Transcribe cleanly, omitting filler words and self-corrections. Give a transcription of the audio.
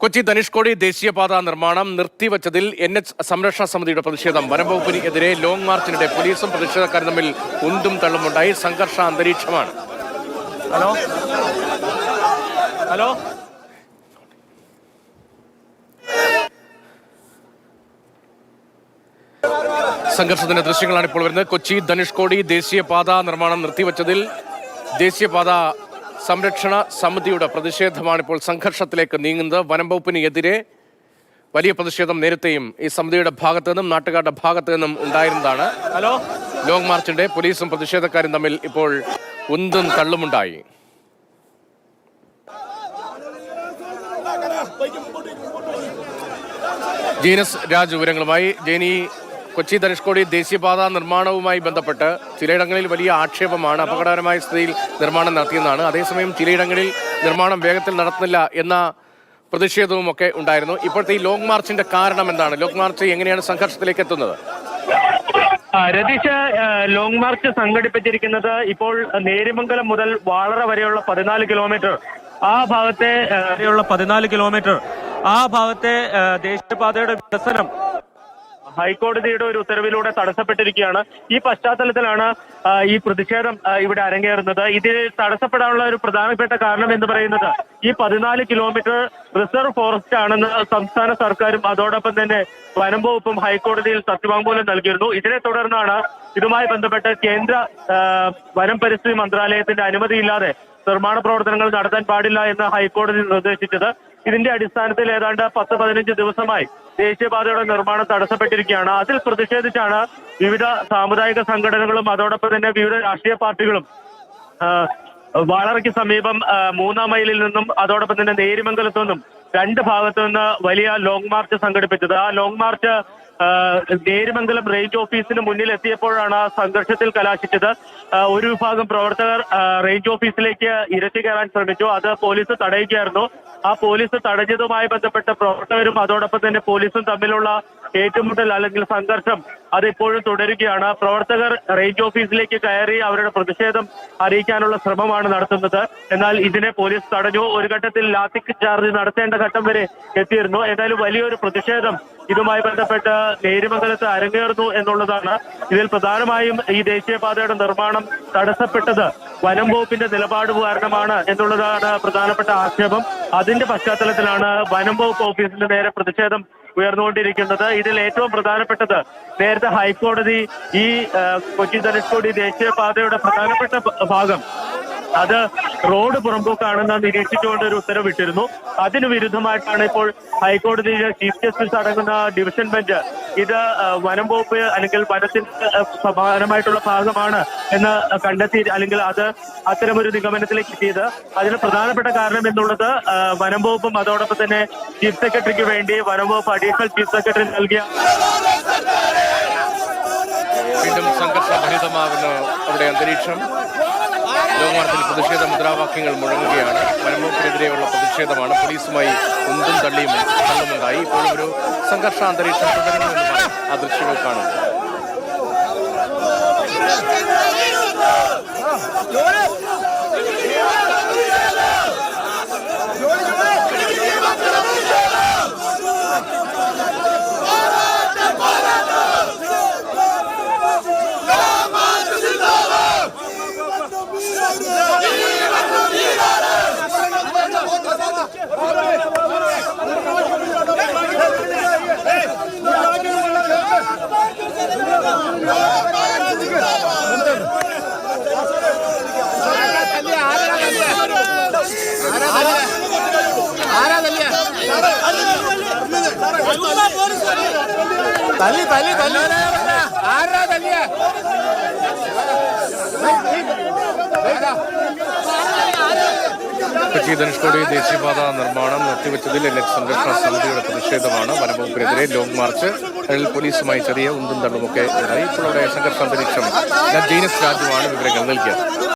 കൊച്ചി ധനുഷ്കോടി ദേശീയപാത നിർമ്മാണം നിർത്തിവച്ചതിൽ NH സംരക്ഷണ സമിതിയുടെ പ്രതിഷേധം. വനംവകുപ്പിനെതിരെ ലോങ് മാർച്ചിനിടെ പോലീസും പ്രതിഷേധക്കാരും തമ്മിൽ ഉന്തും തള്ളുമുണ്ടായി. സംഘർഷ അന്തരീക്ഷമാണ്. ഹലോ ഹലോ സംഘർഷത്തിന്റെ ദൃശ്യങ്ങളാണ് ഇപ്പോൾ വരുന്നത്. കൊച്ചി ധനുഷ്കോടി ദേശീയപാത നിർമ്മാണം നിർത്തിവച്ചതിൽ ദേശീയപാത സംരക്ഷണ സമിതിയുടെ പ്രതിഷേധമാണ് ഇപ്പോൾ സംഘർഷത്തിലേക്ക് നീങ്ങുന്നത്. വനംവകുപ്പിനെതിരെ വലിയ പ്രതിഷേധം നേരത്തെയും ഈ സമിതിയുടെ ഭാഗത്തു നിന്നും നാട്ടുകാരുടെ ഭാഗത്തു നിന്നും ഉണ്ടായിരുന്നതാണ്. ഹലോ ലോങ് മാർച്ചിന്റെ പോലീസും പ്രതിഷേധക്കാരും തമ്മിൽ ഇപ്പോൾ ഉന്തും തള്ളുമുണ്ടായി. ജീനസ് രാജ് വിവരങ്ങളുമായി. ജെനി, കൊച്ചി ധനുഷ്കോടി ദേശീയപാത നിർമ്മാണവുമായി ബന്ധപ്പെട്ട് ചിലയിടങ്ങളിൽ വലിയ ആക്ഷേപമാണ്. അപകടകരമായ സ്ഥിതിയിൽ നിർമ്മാണം നടത്തിയെന്നാണ്. അതേസമയം ചിലയിടങ്ങളിൽ നിർമ്മാണം വേഗത്തിൽ നടത്തുന്നില്ല എന്ന പ്രതിഷേധവും ഒക്കെ ഉണ്ടായിരുന്നു. ഇപ്പോഴത്തെ ഈ ലോങ് മാർച്ചിന്റെ കാരണം എന്താണ്? ലോങ് മാർച്ച് എങ്ങനെയാണ് സംഘർഷത്തിലേക്ക് എത്തുന്നത്? രതീഷ്, ലോങ് മാർച്ച് സംഘടിപ്പിച്ചിരിക്കുന്നത് ഇപ്പോൾ നേര്യമംഗലം മുതൽ വാളറ വരെയുള്ള 14 കിലോമീറ്റർ ആ ഭാഗത്തെ വരെയുള്ള 14 കിലോമീറ്റർ ആ ഭാഗത്തെ ദേശീയപാതയുടെ വികസനം ഹൈക്കോടതിയുടെ ഒരു ഉത്തരവിലൂടെ തടസ്സപ്പെട്ടിരിക്കുകയാണ്. ഈ പശ്ചാത്തലത്തിലാണ് ഈ പ്രതിഷേധം ഇവിടെ അരങ്ങേറുന്നത്. ഇതിൽ തടസ്സപ്പെടാനുള്ള ഒരു പ്രധാനപ്പെട്ട കാരണം എന്ന് പറയുന്നത് ഈ 14 കിലോമീറ്റർ റിസർവ് ഫോറസ്റ്റ് ആണെന്ന് സംസ്ഥാന സർക്കാരും അതോടൊപ്പം തന്നെ വനം വകുപ്പും ഹൈക്കോടതിയിൽ സത്യവാങ്മൂലം നൽകിയിരുന്നു. ഇതിനെ തുടർന്നാണ് ഇതുമായി ബന്ധപ്പെട്ട് കേന്ദ്ര വനം പരിസ്ഥിതി മന്ത്രാലയത്തിന്റെ അനുമതിയില്ലാതെ നിർമ്മാണ പ്രവർത്തനങ്ങൾ നടത്താൻ പാടില്ല എന്ന് ഹൈക്കോടതി നിർദ്ദേശിച്ചത്. ഇതിന്റെ അടിസ്ഥാനത്തിൽ ഏതാണ്ട് 10-15 ദിവസമായി ദേശീയപാതയുടെ നിർമ്മാണം തടസ്സപ്പെട്ടിരിക്കുകയാണ്. അതിൽ പ്രതിഷേധിച്ചാണ് വിവിധ സാമുദായിക സംഘടനകളും അതോടൊപ്പം തന്നെ വിവിധ രാഷ്ട്രീയ പാർട്ടികളും വാളറയ്ക്ക് സമീപം 3-ാം മൈലിൽ നിന്നും അതോടൊപ്പം തന്നെ നേര്യമംഗലത്തു നിന്നും രണ്ട് ഭാഗത്തു നിന്ന് വലിയ ലോങ് മാർച്ച് സംഘടിപ്പിച്ചത്. ആ ലോങ് മാർച്ച് നേര്യമംഗലം റേഞ്ച് ഓഫീസിന് മുന്നിൽ എത്തിയപ്പോഴാണ് സംഘർഷത്തിൽ കലാശിച്ചത്. ഒരു വിഭാഗം പ്രവർത്തകർ റേഞ്ച് ഓഫീസിലേക്ക് ഇരച്ചു കയറാൻ ശ്രമിച്ചു. അത് പോലീസ് തടയുകയായിരുന്നു. ആ പോലീസ് തടഞ്ഞതുമായി ബന്ധപ്പെട്ട പ്രവർത്തകരും അതോടൊപ്പം തന്നെ പോലീസും തമ്മിലുള്ള ഏറ്റുമുട്ടൽ അല്ലെങ്കിൽ സംഘർഷം അതിപ്പോഴും തുടരുകയാണ്. പ്രവർത്തകർ റേഞ്ച് ഓഫീസിലേക്ക് കയറി അവരുടെ പ്രതിഷേധം അറിയിക്കാനുള്ള ശ്രമമാണ് നടത്തുന്നത്. എന്നാൽ ഇതിനെ പോലീസ് തടഞ്ഞു. ഒരു ഘട്ടത്തിൽ ലാത്തി ചാർജ് നടത്തേണ്ട ഘട്ടം വരെ എത്തിയിരുന്നു. ഏതായാലും വലിയൊരു പ്രതിഷേധം ഇതുമായി ബന്ധപ്പെട്ട് നേര്യമംഗലത്ത് അരങ്ങേറുന്നു എന്നുള്ളതാണ്. ഇതിൽ പ്രധാനമായും ഈ ദേശീയപാതയുടെ നിർമ്മാണം തടസ്സപ്പെട്ടത് വനം വകുപ്പിന്റെ നിലപാട് കാരണമാണ് എന്നുള്ളതാണ് പ്രധാനപ്പെട്ട ആക്ഷേപം. അതിന്റെ പശ്ചാത്തലത്തിലാണ് വനം വകുപ്പ് ഓഫീസിന്റെ നേരെ പ്രതിഷേധം ഉയർന്നുകൊണ്ടിരിക്കുന്നത്. ഇതിൽ ഏറ്റവും പ്രധാനപ്പെട്ടത് നേരത്തെ ഹൈക്കോടതി ഈ കൊച്ചി ധനുഷ്കോടി ദേശീയപാതയുടെ പ്രധാനപ്പെട്ട ഭാഗം അത് റോഡ് പുറമ്പോക്കാണെന്ന് നിരീക്ഷിച്ചുകൊണ്ട് ഒരു ഉത്തരവിട്ടിരുന്നു. അതിനു വിരുദ്ധമായിട്ടാണ് ഇപ്പോൾ ഹൈക്കോടതിയിലെ ചീഫ് ജസ്റ്റിസ് അടങ്ങുന്ന ഡിവിഷൻ ബെഞ്ച് ഇത് വനം വകുപ്പ് അല്ലെങ്കിൽ വനത്തിന് സമാനമായിട്ടുള്ള ഭാഗമാണ് എന്ന് കണ്ടെത്തി അല്ലെങ്കിൽ അത് അത്തരമൊരു നിഗമനത്തിലേക്ക് എത്തിയത്. അതിന് പ്രധാനപ്പെട്ട കാരണം എന്നുള്ളത് വനം വകുപ്പും അതോടൊപ്പം തന്നെ ചീഫ് സെക്രട്ടറിക്ക് വേണ്ടി വനം വകുപ്പ് അഡീഷണൽ ചീഫ് സെക്രട്ടറി നൽകിയ വീണ്ടും സംഘർഷഭരിതമാകുന്ന അവിടെ അന്തരീക്ഷം. ലോങ് മാർച്ചിൽ പ്രതിഷേധ മുദ്രാവാക്യങ്ങൾ മുഴങ്ങുകയാണ്. വനംവകുപ്പിനെതിരെയുള്ള പ്രതിഷേധമാണ്. പോലീസുമായി ഉന്തും തള്ളുമുണ്ടായി. ഇപ്പോഴും ഒരു സംഘർഷ അന്തരീക്ഷം തുടരുന്നുവെന്ന് പറയും ആ ദൃശ്യങ്ങൾ കാണുന്നു. കൊച്ചി ധനുഷ്കോടി ദേശീയപാത നിർമ്മാണം നിർത്തിവെച്ചതിൽ NH സംരക്ഷണ സമിതിയുടെ പ്രതിഷേധമാണ്. വനംവകുപ്പിനെതിരെ ലോങ് മാർച്ച്, അതിൽ പോലീസുമായി ചെറിയ ഉന്തും തള്ളുമൊക്കെ ഉണ്ടായി. ഇപ്പോൾ അവിടെ സംഘർഷ അന്തരീക്ഷം. ജീനസ് രാജുവാണ് വിവരങ്ങൾ നൽകിയത്.